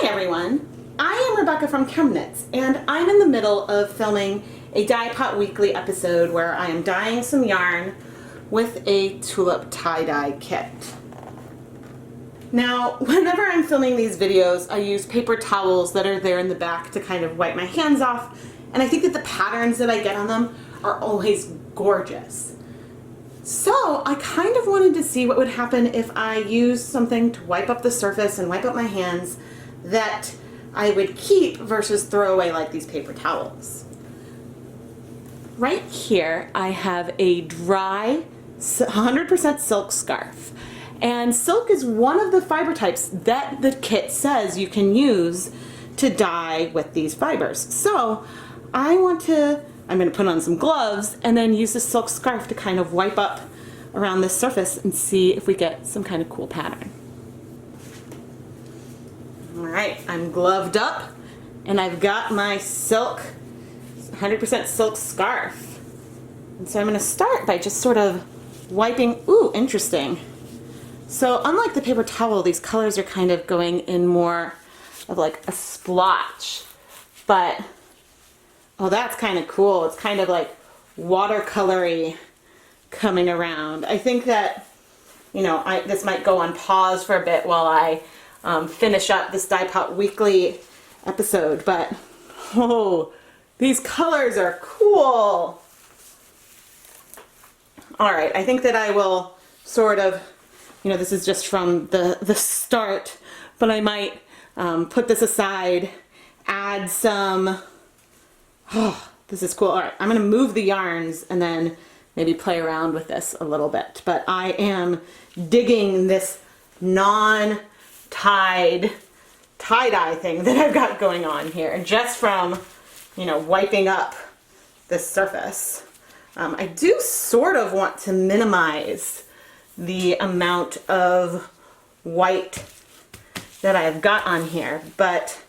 Hi everyone, I am Rebecca from ChemKnits, and I'm in the middle of filming a Dye Pot Weekly episode where I am dyeing some yarn with a Tulip tie-dye kit. Now, whenever I'm filming these videos, I use paper towels that are there in the back to kind of wipe my hands off, and I think that the patterns that I get on them are always gorgeous. So I kind of wanted to see what would happen if I used something to wipe up the surface and wipe up my hands that I would keep versus throw away like these paper towels. Right here I have a dry 100% silk scarf. And silk is one of the fiber types that the kit says you can use to dye with these fibers. So I'm going to put on some gloves and then use the silk scarf to kind of wipe up around this surface and see if we get some kind of cool pattern. Alright, I'm gloved up and I've got my silk, 100% silk scarf. And so I'm going to start by just sort of wiping, ooh, interesting. So unlike the paper towel, these colors are kind of going in more of like a splotch, but oh, that's kind of cool. It's kind of like watercolory coming around. I think that, you know, this might go on pause for a bit while I finish up this Dye Pot Weekly episode, but oh, these colors are cool. All right, I think that I will sort of, you know, this is just from the start, but I might put this aside, add some. Oh, this is cool. All right, I'm going to move the yarns and then maybe play around with this a little bit. But I am digging this non-tied tie-dye thing that I've got going on here just from, you know, wiping up this surface. I do sort of want to minimize the amount of white that I've got on here, but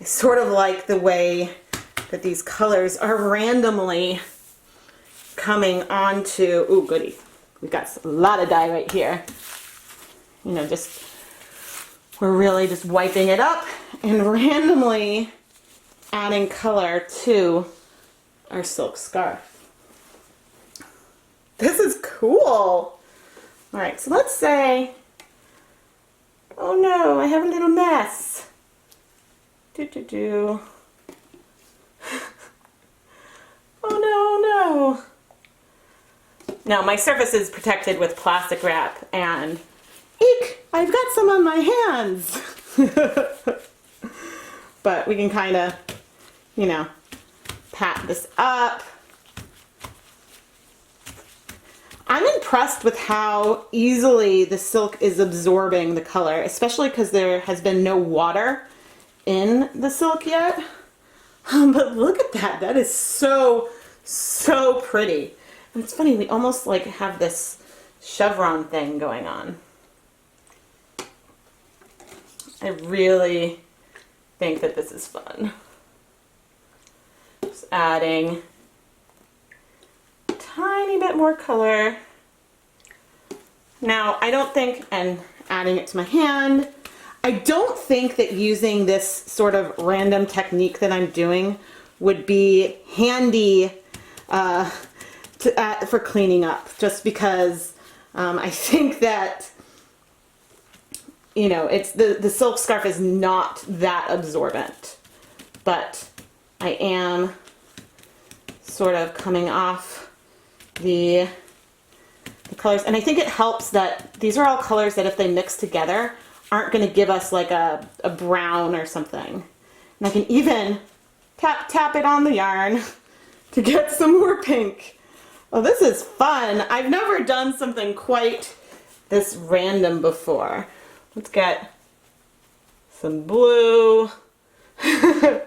I sort of like the way that these colors are randomly coming onto, ooh, goody. We've got a lot of dye right here. You know, we're really just wiping it up and randomly adding color to our silk scarf. This is cool. All right, so let's say, oh no, I have a little mess. Oh no. Now my surface is protected with plastic wrap and eek, I've got some on my hands. But we can kind of, you know, pat this up. I'm impressed with how easily the silk is absorbing the color, especially because there has been no water in the silk yet. But look at that. That is so pretty. And it's funny, we almost like have this chevron thing going on. I really think that this is fun. Just adding a tiny bit more color. Now, I don't think, and adding it to my hand, I don't think that using this sort of random technique that I'm doing would be handy for cleaning up, just because I think that, you know, it's the silk scarf is not that absorbent, but I am sort of coming off the colors, and I think it helps that these are all colors that if they mix together aren't going to give us like a brown or something. And I can even tap it on the yarn to get some more pink. Oh, this is fun. I've never done something quite this random before. Let's get some blue. All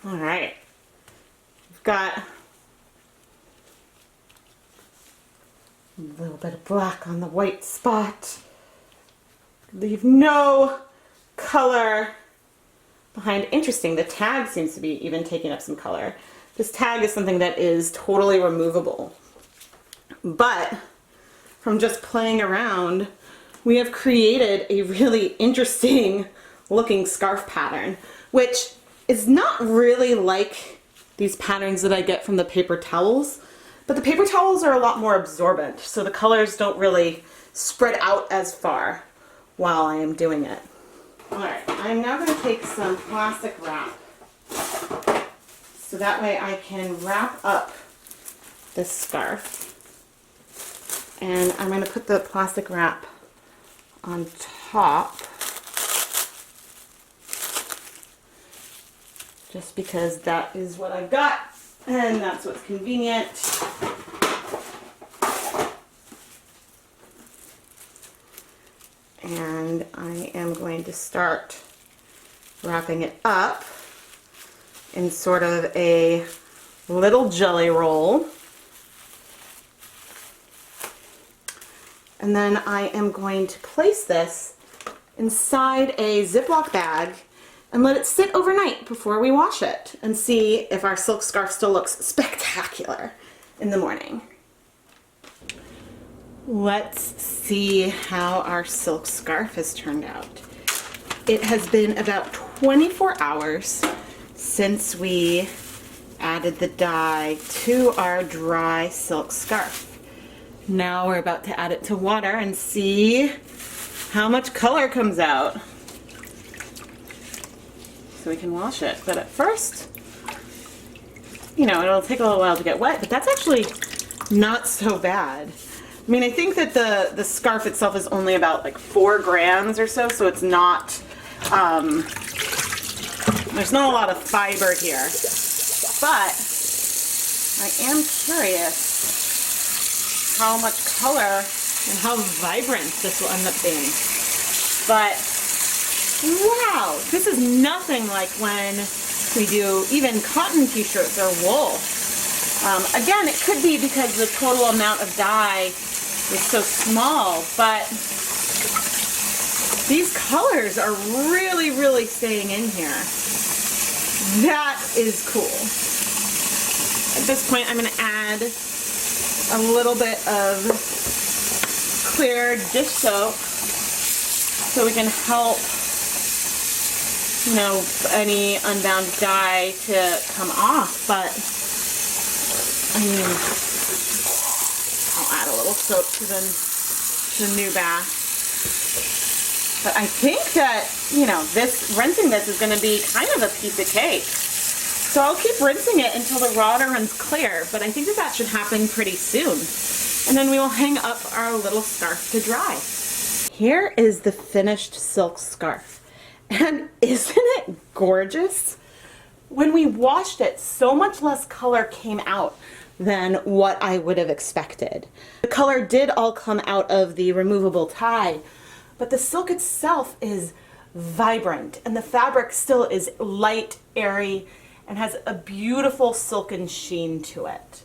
right. We've got a little bit of black on the white spot. Leave no color behind. Interesting, the tag seems to be even taking up some color. This tag is something that is totally removable. But from just playing around we have created a really interesting looking scarf pattern, which is not really like these patterns that I get from the paper towels, but the paper towels are a lot more absorbent, so the colors don't really spread out as far while I am doing it. Alright, I'm now going to take some plastic wrap so that way I can wrap up this scarf. And I'm going to put the plastic wrap on top just because that is what I've got and that's what's convenient. And I am going to start wrapping it up in sort of a little jelly roll. And then I am going to place this inside a Ziploc bag and let it sit overnight before we wash it and see if our silk scarf still looks spectacular in the morning. Let's see how our silk scarf has turned out. It has been about 24 hours since we added the dye to our dry silk scarf. Now we're about to add it to water and see how much color comes out so we can wash it. But at first, you know, it'll take a little while to get wet, but that's actually not so bad. I mean, I think that the scarf itself is only about like 4 grams or so, so it's not, there's not a lot of fiber here. But I am curious how much color and how vibrant this will end up being. But wow, this is nothing like when we do even cotton t-shirts or wool. Again, it could be because the total amount of dye is so small, but these colors are really, really staying in here. That is cool. At this point, I'm going to add a little bit of clear dish soap so we can help, you know, any unbound dye to come off. But I mean, I'll add a little soap to the new bath. But I think that, you know, rinsing this is going to be kind of a piece of cake. So I'll keep rinsing it until the water runs clear, but I think that should happen pretty soon. And then we will hang up our little scarf to dry. Here is the finished silk scarf. And isn't it gorgeous? When we washed it, so much less color came out than what I would have expected. The color did all come out of the removable tie, but the silk itself is vibrant and the fabric still is light, airy, and has a beautiful silken sheen to it.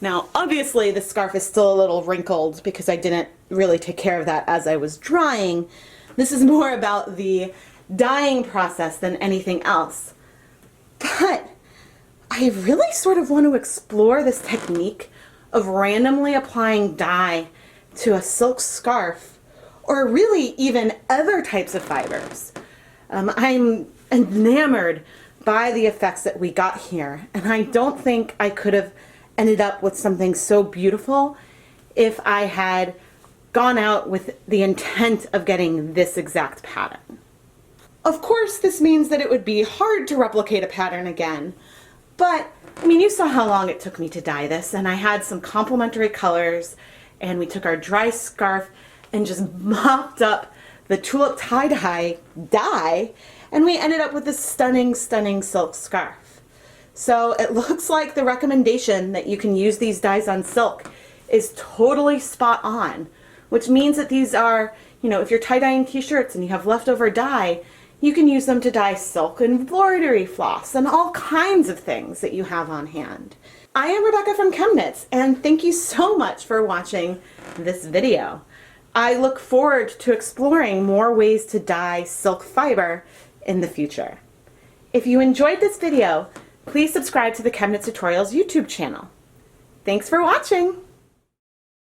Now, obviously the scarf is still a little wrinkled because I didn't really take care of that as I was drying. This is more about the dyeing process than anything else. But I really sort of want to explore this technique of randomly applying dye to a silk scarf, or really even other types of fibers. I'm enamored by the effects that we got here, and I don't think I could have ended up with something so beautiful if I had gone out with the intent of getting this exact pattern. Of course, this means that it would be hard to replicate a pattern again, but I mean, you saw how long it took me to dye this, and I had some complementary colors, and we took our dry scarf and just mopped up the Tulip tie-dye dye, and we ended up with this stunning, stunning silk scarf. So it looks like the recommendation that you can use these dyes on silk is totally spot on, which means that these are, you know, if you're tie-dyeing t-shirts and you have leftover dye, you can use them to dye silk embroidery floss and all kinds of things that you have on hand. I am Rebecca from ChemKnits, and thank you so much for watching this video. I look forward to exploring more ways to dye silk fiber in the future. If you enjoyed this video, please subscribe to the ChemKnits Tutorials YouTube channel. Thanks for watching!